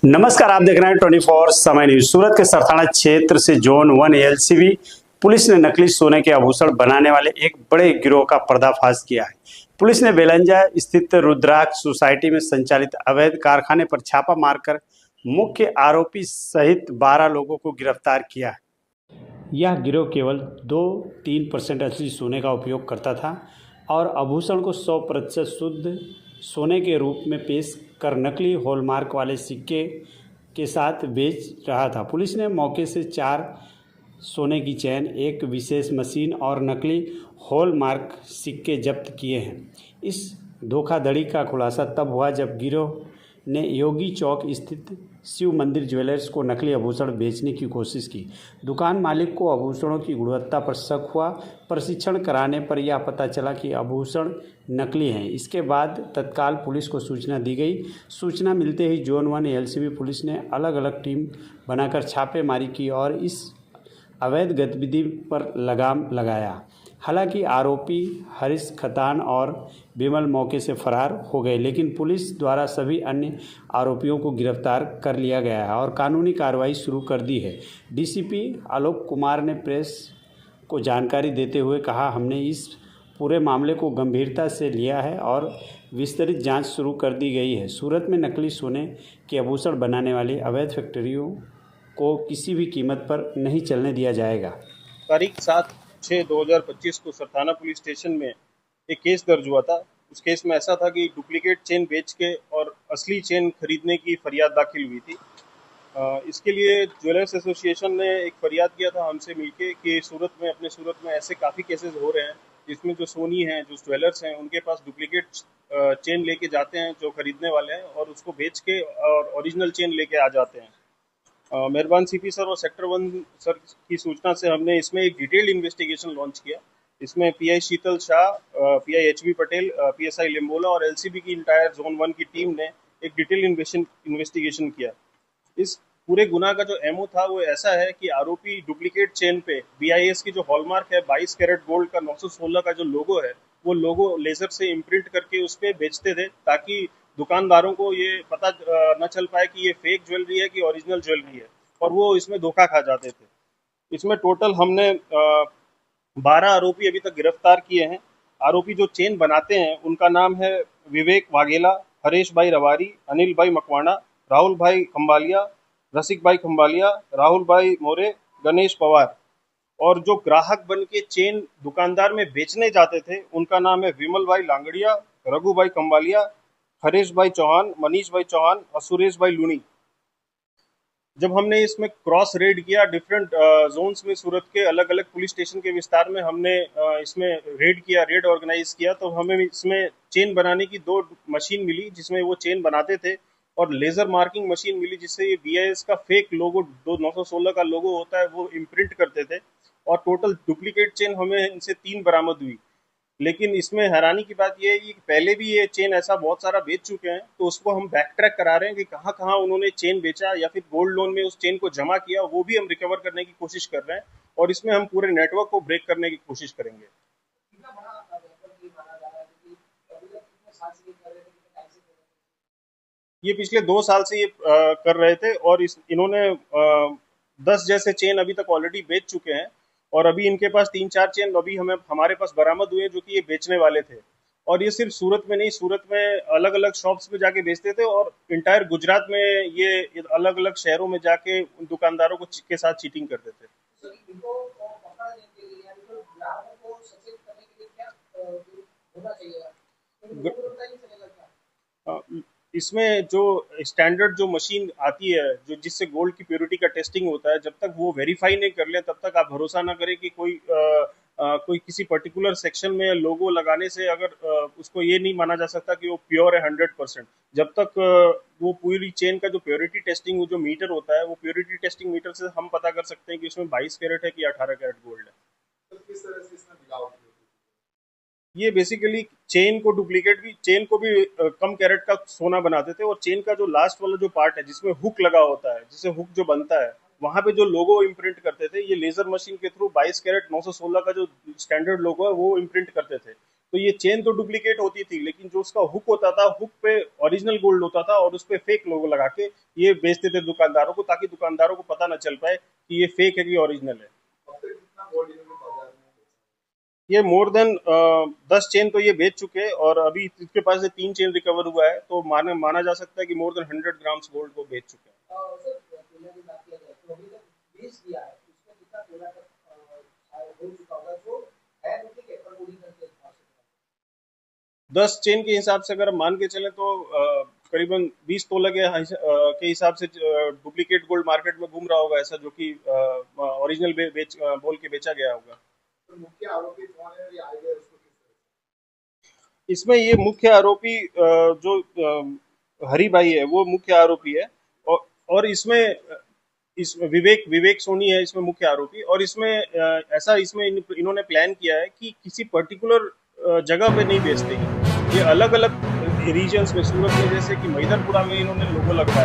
नमस्कार, आप देख रहे हैं 24 समय न्यूज। सूरत के सरथाना क्षेत्र से जोन 1 एलसीबी पुलिस ने नकली सोने के आभूषण बनाने वाले एक बड़े गिरोह का पर्दाफाश किया है। पुलिस ने बेलंजा स्थित रुद्राक्ष सोसाइटी में संचालित अवैध कारखाने पर छापा मारकर मुख्य आरोपी सहित 12 लोगों को गिरफ्तार किया है। यह गिरोह केवल 2-3% असली सोने का उपयोग करता था और आभूषण को 100% शुद्ध सोने के रूप में पेश कर नकली हॉलमार्क वाले सिक्के के साथ बेच रहा था। पुलिस ने मौके से 4 सोने की चैन, एक विशेष मशीन और नकली हॉलमार्क सिक्के जब्त किए हैं। इस धोखाधड़ी का खुलासा तब हुआ जब गिरोह ने योगी चौक स्थित शिव मंदिर ज्वेलर्स को नकली आभूषण बेचने की कोशिश की। दुकान मालिक को आभूषणों की गुणवत्ता पर शक हुआ। परीक्षण कराने पर यह पता चला कि आभूषण नकली हैं। इसके बाद तत्काल पुलिस को सूचना दी गई। सूचना मिलते ही जोन 1 एलसीबी पुलिस ने अलग अलग टीम बनाकर छापेमारी की और इस अवैध गतिविधि पर लगाम लगाया। हालांकि आरोपी हरीश खतान और विमल मौके से फरार हो गए, लेकिन पुलिस द्वारा सभी अन्य आरोपियों को गिरफ्तार कर लिया गया है और कानूनी कार्रवाई शुरू कर दी है। डीसीपी आलोक कुमार ने प्रेस को जानकारी देते हुए कहा, हमने इस पूरे मामले को गंभीरता से लिया है और विस्तृत जांच शुरू कर दी गई है। सूरत में नकली सोने के आभूषण बनाने वाली अवैध फैक्ट्रियों को किसी भी कीमत पर नहीं चलने दिया जाएगा। तारीख 7/6/2025 को सरथाना पुलिस स्टेशन में एक केस दर्ज हुआ था। उस केस में ऐसा था कि डुप्लीकेट चेन बेच के और असली चेन खरीदने की फरियाद दाखिल हुई थी। इसके लिए ज्वेलर्स एसोसिएशन ने एक फरियाद किया था हमसे मिलके कि अपने सूरत में ऐसे काफ़ी केसेस हो रहे हैं जिसमें जो सोनी हैं, जो ज्वेलर्स हैं, उनके पास डुप्लीकेट चेन लेके जाते हैं जो खरीदने वाले हैं और उसको बेच के और ओरिजिनल चेन लेके आ जाते हैं। मेहरबान सीपी सर और सेक्टर 1 सर की सूचना से हमने इसमें एक डिटेल्ड इन्वेस्टिगेशन लॉन्च किया। इसमें PI Sheetal Shah, PI HB Patel, PSI Limbola और एलसीबी की इंटायर जोन 1 की टीम ने एक डिटेल्ड इन्वेस्टिगेशन किया। इस पूरे गुनाह का जो एमओ था वो ऐसा है कि आरोपी डुप्लीकेट चेन पे बीआईएस की जो हॉलमार्क है 22 कैरेट गोल्ड का 916 का जो लोगो है, वो लोगो लेजर से इम्प्रिंट करके उस पर बेचते थे ताकि दुकानदारों को ये पता न चल पाए कि ये फेक ज्वेलरी है कि ओरिजिनल ज्वेलरी है, और वो इसमें धोखा खा जाते थे। इसमें टोटल हमने 12 आरोपी अभी तक गिरफ्तार किए हैं। आरोपी जो चेन बनाते हैं उनका नाम है विवेक वाघेला, हरेश भाई रवारी, अनिल भाई मकवाना, राहुल भाई खंबालिया, रसिक भाई खंबालिया, राहुल भाई मोरे, गणेश पवार। और जो ग्राहक बन के चेन दुकानदार में बेचने जाते थे उनका नाम है विमल भाई लांगड़िया, रघु भाई खंबालिया, हरेश भाई चौहान, मनीष भाई चौहान और सुरेश भाई लुनी। जब हमने इसमें क्रॉस रेड किया डिफरेंट जोन्स में, सूरत के अलग अलग पुलिस स्टेशन के विस्तार में हमने इसमें रेड ऑर्गेनाइज किया, तो हमें इसमें चेन बनाने की 2 मशीन मिली जिसमें वो चेन बनाते थे, और लेजर मार्किंग मशीन मिली जिससे ये बीआईएस का फेक लोगो 916 का लोगो होता है वो इम्प्रिंट करते थे। और टोटल डुप्लीकेट चेन हमें इनसे 3 बरामद हुई। लेकिन इसमें हैरानी की बात यह है कि पहले भी ये चेन ऐसा बहुत सारा बेच चुके हैं, तो उसको हम बैक ट्रैक करा रहे हैं कि कहाँ कहाँ उन्होंने चेन बेचा या फिर गोल्ड लोन में उस चेन को जमा किया, वो भी हम रिकवर करने की कोशिश कर रहे हैं और इसमें हम पूरे नेटवर्क को ब्रेक करने की कोशिश करेंगे। ये पिछले 2 साल से ये कर रहे थे और इन्होंने 10 जैसे चेन अभी तक ऑलरेडी बेच चुके हैं, और अभी इनके पास 3-4 चेन अभी हमारे पास बरामद हुए जो कि ये बेचने वाले थे। और ये सिर्फ सूरत में नहीं, सूरत में अलग अलग शॉप्स पे जाके बेचते थे और इंटायर गुजरात में ये अलग अलग शहरों में जाके उन दुकानदारों को के साथ चीटिंग करते थे। इसमें जो स्टैंडर्ड जो मशीन आती है जो जिससे गोल्ड की प्योरिटी का टेस्टिंग होता है, जब तक वो वेरीफाई नहीं कर ले तब तक आप भरोसा ना करें कि कोई किसी पर्टिकुलर सेक्शन में लोगो लगाने से अगर उसको ये नहीं माना जा सकता कि वो प्योर है 100%। जब तक वो पूरी चेन का जो प्योरिटी टेस्टिंग जो मीटर होता है, वो प्योरिटी टेस्टिंग मीटर से हम पता कर सकते हैं कि उसमें 22 कैरेट है कि 18 कैरेट गोल्ड है। तो किस तरह से इसमें मिलावट? ये बेसिकली चेन को भी कम कैरेट का सोना बनाते थे, और चेन का जो लास्ट वाला जो पार्ट है जिसमें हुक लगा होता है, जिससे हुक जो बनता है, वहां पे जो लोगो इम्प्रिंट करते थे ये लेजर मशीन के थ्रू 22 कैरेट 916 का जो स्टैंडर्ड लोगो है वो इम्प्रिंट करते थे। तो ये चेन तो डुप्लीकेट होती थी, लेकिन जो उसका हुक होता था, हुक पे ओरिजिनल गोल्ड होता था और उस पे फेक लोगो लगा के ये बेचते थे दुकानदारों को, ताकि दुकानदारों को पता ना चल पाए कि ये फेक है कि ओरिजिनल है। ये मोर देन 10 चेन तो ये बेच चुके हैं और अभी इसके पास से 3 चेन रिकवर हुआ है, तो माना जा सकता है कि मोर देन 100 ग्राम्स गोल्ड को बेच चुके हैं। सर तोला की बात किया जाए तो अभी तक 20 दिया है, उसमें कितना तोला तक हो चुका होगा जो है डुप्लीकेट पर पूरी करके दिखा सकता है। 10 चेन के हिसाब से अगर हम मान के चलें तो करीबन 20 तोला के हिसाब से डुप्लीकेट गोल्ड मार्केट में घूम रहा होगा, ऐसा जो कि ओरिजिनल बेच बोल के बेचा गया होगा। तो मुख्य आरोपी कौन है और ये आइडिया उसको किस तरह से? इसमें ये मुख्य आरोपी जो हरी भाई है वो मुख्य आरोपी है, और इसमें विवेक सोनी है इसमें मुख्य आरोपी। और इसमें ऐसा इसमें इन्होंने प्लान किया है कि किसी पर्टिकुलर जगह पे नहीं बेचते, ये अलग अलग रीजन्स में, सूरत में जैसे कि मैदरपुरा में इन्होंने लोगो लगवाया।